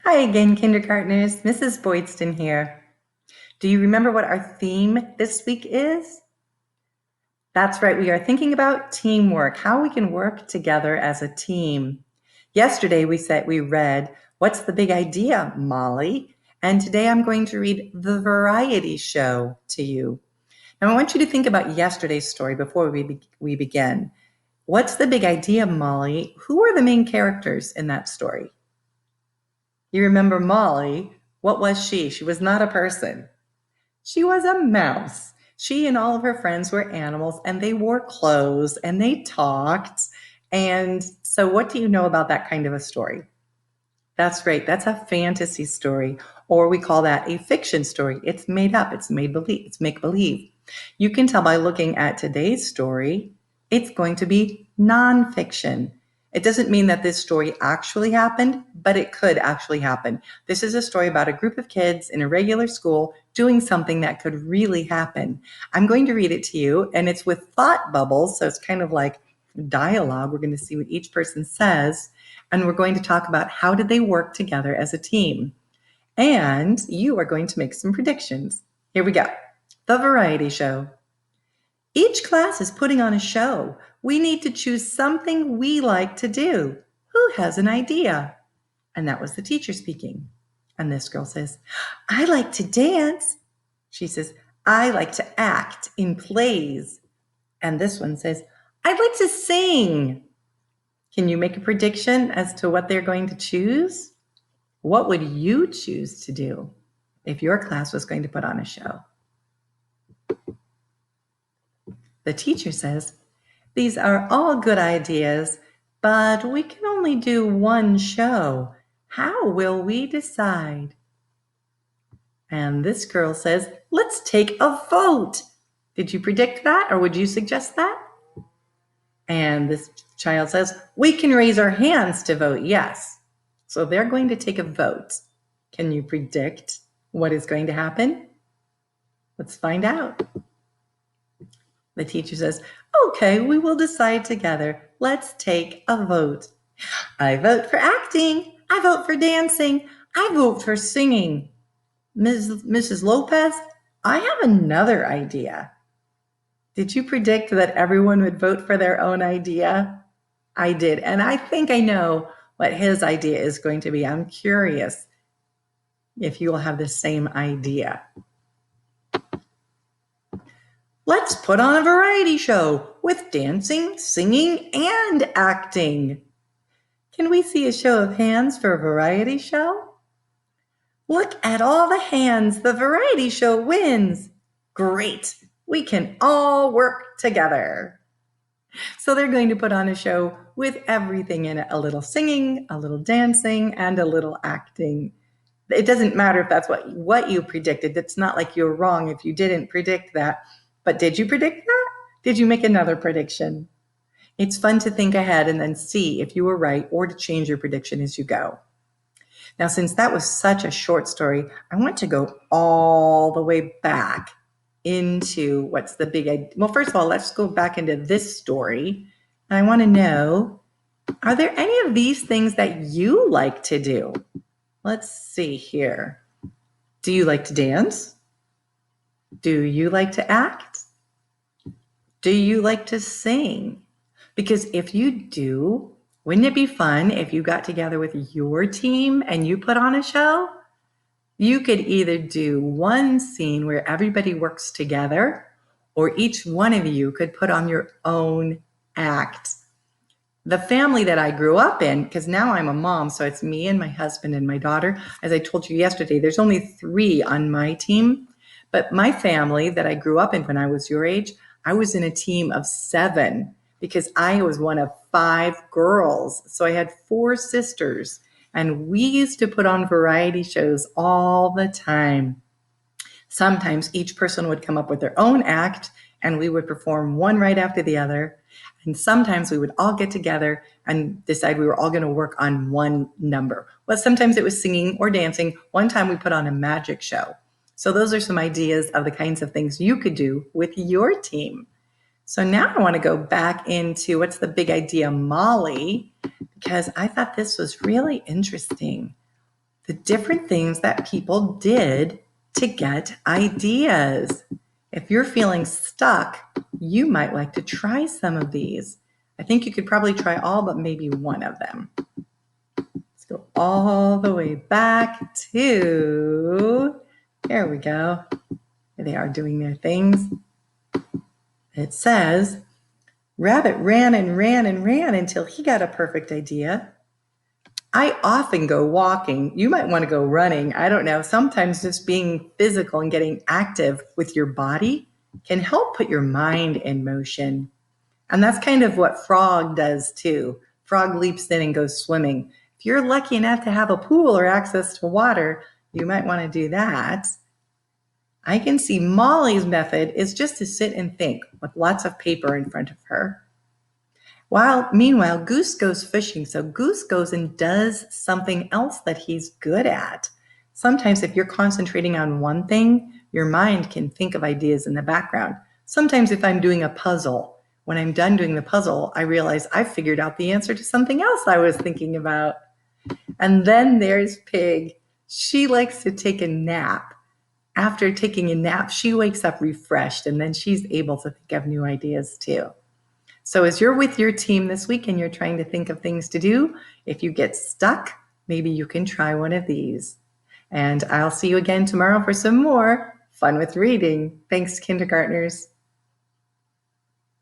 Hi again, kindergartners. Mrs. Boydston here. Do you remember what our theme this week is? That's right, we are thinking about teamwork, how we can work together as a team. Yesterday we read, What's the Big Idea, Molly? And today I'm going to read The Variety Show to you. Now I want you to think about yesterday's story before we begin. What's the big idea, Molly? Who are the main characters in that story? You remember Molly. What was she? She was not a person. She was a mouse. She and all of her friends were animals, and they wore clothes and they talked. And so, what do you know about that kind of a story? That's right. That's a fantasy story, or we call that a fiction story. It's made up, it's made believe, it's make believe. You can tell by looking at today's story, it's going to be nonfiction. It doesn't mean that this story actually happened, but it could actually happen. This is a story about a group of kids in a regular school doing something that could really happen. I'm going to read it to you, and it's with thought bubbles, so it's kind of like dialogue. We're going to see what each person says, and we're going to talk about how did they work together as a team. And you are going to make some predictions. Here we go. The Variety Show. Each class is putting on a show. We need to choose something we like to do. Who has an idea? And that was the teacher speaking. And this girl says, I like to dance. She says, I like to act in plays. And this one says, I'd like to sing. Can you make a prediction as to what they're going to choose? What would you choose to do if your class was going to put on a show? The teacher says, these are all good ideas, but we can only do one show. How will we decide? And this girl says, let's take a vote. Did you predict that, or would you suggest that? And this child says, we can raise our hands to vote yes. So they're going to take a vote. Can you predict what is going to happen? Let's find out. The teacher says, okay, we will decide together. Let's take a vote. I vote for acting. I vote for dancing. I vote for singing. Mrs. Lopez, I have another idea. Did you predict that everyone would vote for their own idea? I did, and I think I know what his idea is going to be. I'm curious if you will have the same idea. Let's put on a variety show with dancing, singing, and acting. Can we see a show of hands for a variety show? Look at all the hands. The variety show wins. Great. We can all work together. So they're going to put on a show with everything in it, a little singing, a little dancing, and a little acting. It doesn't matter if that's what you predicted. It's not like you're wrong if you didn't predict that. But did you predict that? Did you make another prediction? It's fun to think ahead and then see if you were right or to change your prediction as you go. Now, since that was such a short story, I want to go all the way back into what's the big idea. Well, first of all, let's go back into this story. And I want to know, are there any of these things that you like to do? Let's see here. Do you like to dance? Do you like to act? Do you like to sing? Because if you do, wouldn't it be fun if you got together with your team and you put on a show? You could either do one scene where everybody works together, or each one of you could put on your own act. The family that I grew up in, because now I'm a mom, so it's me and my husband and my daughter. As I told you yesterday, there's only 3 on my team. But my family that I grew up in when I was your age, I was in a team of 7 because I was one of 5 girls. So I had 4 sisters, and we used to put on variety shows all the time. Sometimes each person would come up with their own act, and we would perform one right after the other. And sometimes we would all get together and decide we were all going to work on one number. Well, sometimes it was singing or dancing. One time we put on a magic show. So those are some ideas of the kinds of things you could do with your team. So now I want to go back into what's the big idea, Molly, because I thought this was really interesting. the different things that people did to get ideas. If you're feeling stuck, you might like to try some of these. I think you could probably try all but maybe one of them. Let's go all the way back to, here we go. They are doing their things. It says, Rabbit ran and ran and ran until he got a perfect idea. I often go walking. You might want to go running. I don't know. Sometimes just being physical and getting active with your body can help put your mind in motion. And that's kind of what Frog does too. Frog leaps in and goes swimming. If you're lucky enough to have a pool or access to water, you might want to do that. I can see Molly's method is just to sit and think with lots of paper in front of her. Meanwhile, Goose goes fishing. So Goose goes and does something else that he's good at. Sometimes if you're concentrating on one thing, your mind can think of ideas in the background. Sometimes if I'm doing a puzzle, when I'm done doing the puzzle, I realize I've figured out the answer to something else I was thinking about. And then there's Pig. She likes to take a nap. After taking a nap, she wakes up refreshed, and then she's able to think of new ideas too. So as you're with your team this week and you're trying to think of things to do, if you get stuck, maybe you can try one of these. And I'll see you again tomorrow for some more fun with reading. Thanks, kindergartners.